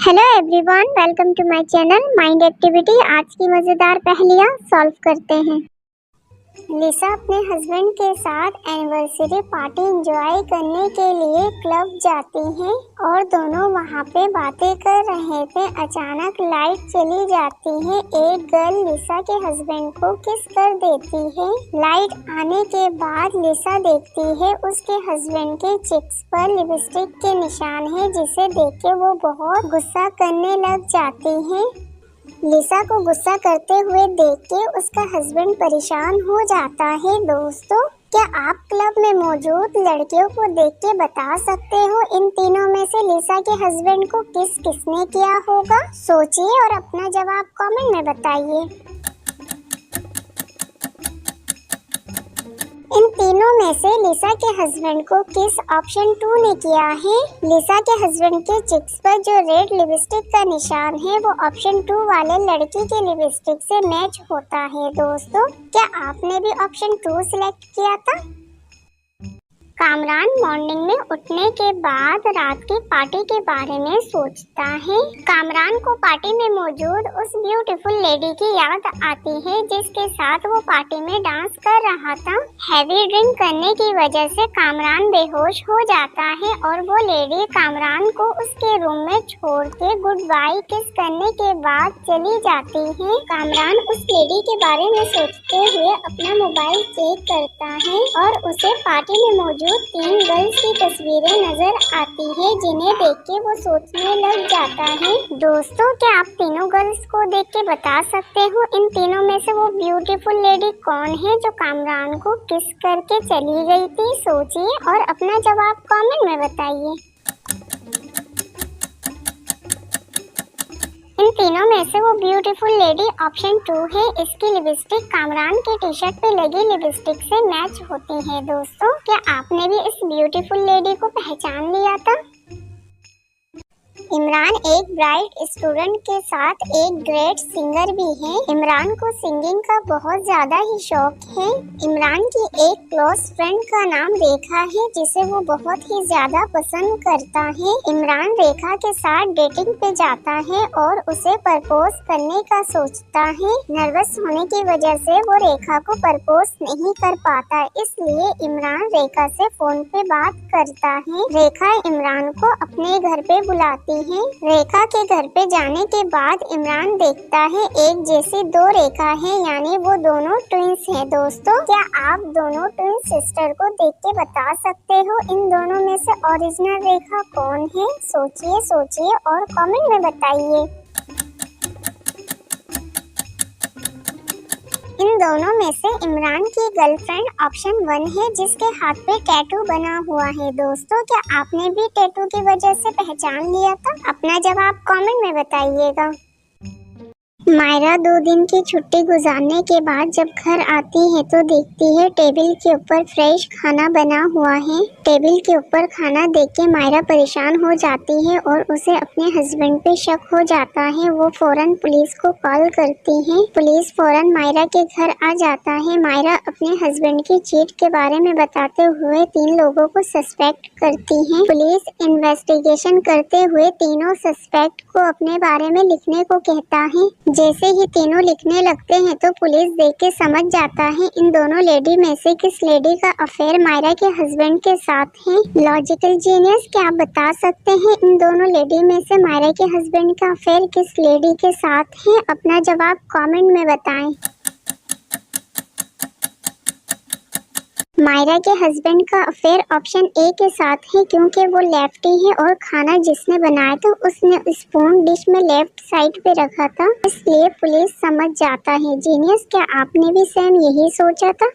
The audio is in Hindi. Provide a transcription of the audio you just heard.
Hello everyone, welcome to my channel mind activity. आज की मज़ेदार पहेलियाँ सॉल्व करते हैं। लिसा अपने हस्बैंड के साथ एनिवर्सरी पार्टी एंजॉय करने के लिए क्लब जाती हैं और दोनों वहां पे बातें कर रहे थे। अचानक लाइट चली जाती है। एक गर्ल लिसा के हस्बैंड को किस कर देती है। लाइट आने के बाद लिसा देखती है उसके हस्बैंड के चिक्स पर लिपस्टिक के निशान है, जिसे देख के वो बहुत गुस्सा करने लग जाती है। लिसा को गुस्सा करते हुए देख के उसका हस्बैंड परेशान हो जाता है। दोस्तों, क्या आप क्लब में मौजूद लड़कियों को देख के बता सकते हो इन तीनों में से लिसा के हस्बैंड को किसने किया होगा? सोचिए और अपना जवाब कमेंट में बताइए। इन तीनों में से लिसा के हस्बैंड को किस ऑप्शन 2 ने किया है? लिसा के हस्बैंड के चिक्स पर जो रेड लिपस्टिक का निशान है वो ऑप्शन 2 वाले लड़की के लिपस्टिक से मैच होता है। दोस्तों, क्या आपने भी ऑप्शन 2 सिलेक्ट किया था? कामरान मॉर्निंग में उठने के बाद रात की पार्टी के बारे में सोचता है। कामरान को पार्टी में मौजूद उस ब्यूटीफुल लेडी की याद आती है जिसके साथ वो पार्टी में डांस कर रहा था। हैवी ड्रिंक करने की वजह से कामरान बेहोश हो जाता है और वो लेडी कामरान को उसके रूम में छोड़ के गुड बाय किस करने के बाद चली जाती है। कामरान उस लेडी के बारे में सोचते हुए अपना मोबाइल चेक करता है और उसे पार्टी में मौजूद 3 गर्ल्स की तस्वीरें नजर आती है, जिन्हें देख के वो सोचने लग जाता है। दोस्तों, क्या आप तीनों गर्ल्स को देख के बता सकते हो इन तीनों में से वो ब्यूटीफुल लेडी कौन है जो कामरान को किस करके चली गई थी? सोचिए और अपना जवाब कमेंट में बताइए। इन तीनों में से वो ब्यूटीफुल लेडी ऑप्शन 2 है। इसकी लिपस्टिक कामरान के टी शर्ट पे लगी लिपस्टिक से मैच होती है। दोस्तों, क्या आपने भी इस ब्यूटीफुल लेडी को पहचान लिया था? इमरान एक ब्राइट स्टूडेंट के साथ एक ग्रेट सिंगर भी है। इमरान को सिंगिंग का बहुत ज्यादा ही शौक है। इमरान की एक क्लोज फ्रेंड का नाम रेखा है, जिसे वो बहुत ही ज्यादा पसंद करता है। इमरान रेखा के साथ डेटिंग पे जाता है और उसे प्रपोज करने का सोचता है। नर्वस होने की वजह से वो रेखा को प्रपोज नहीं कर पाता, इसलिए इमरान रेखा से फोन पे बात करता है। रेखा इमरान को अपने घर पे बुलाती है। रेखा के घर पे जाने के बाद इमरान देखता है एक जैसी 2 रेखा है, यानी वो दोनों ट्विंस हैं। दोस्तों, क्या आप दोनों ट्विन सिस्टर को देख के बता सकते हो इन दोनों में से ओरिजिनल रेखा कौन है? सोचिए और कमेंट में बताइए। इन दोनों में से इमरान की गर्लफ्रेंड ऑप्शन 1 है, जिसके हाथ पे टैटू बना हुआ है। दोस्तों, क्या आपने भी टैटू की वजह से पहचान लिया था? अपना जवाब कमेंट में बताइएगा। मायरा 2 दिन की छुट्टी गुजारने के बाद जब घर आती है तो देखती है टेबल के ऊपर फ्रेश खाना बना हुआ है। टेबल के ऊपर खाना देख के मायरा परेशान हो जाती है और उसे अपने हस्बैंड पे शक हो जाता है। वो फौरन पुलिस को कॉल करती है। पुलिस फौरन मायरा के घर आ जाता है। मायरा अपने हस्बैंड की चीट के बारे में बताते हुए 3 लोगों को सस्पेक्ट करती है। पुलिस इन्वेस्टिगेशन करते हुए तीनों सस्पेक्ट को अपने बारे में लिखने को कहता है। जैसे ही तीनों लिखने लगते हैं तो पुलिस देख के समझ जाता है इन दोनों लेडी में से किस लेडी का अफेयर मायरा के हस्बैंड के साथ है। लॉजिकल जीनियस, क्या आप बता सकते हैं इन दोनों लेडी में से मायरा के हस्बैंड का अफेयर किस लेडी के साथ है? अपना जवाब कमेंट में बताएं। मायरा के हस्बैंड का अफेयर ऑप्शन ए के साथ है, क्योंकि वो लेफ्टी है और खाना जिसने बनाया था उसने स्पून डिश में लेफ्ट साइड पे रखा था, इसलिए पुलिस समझ जाता है। जीनियस, क्या आपने भी सेम यही सोचा था?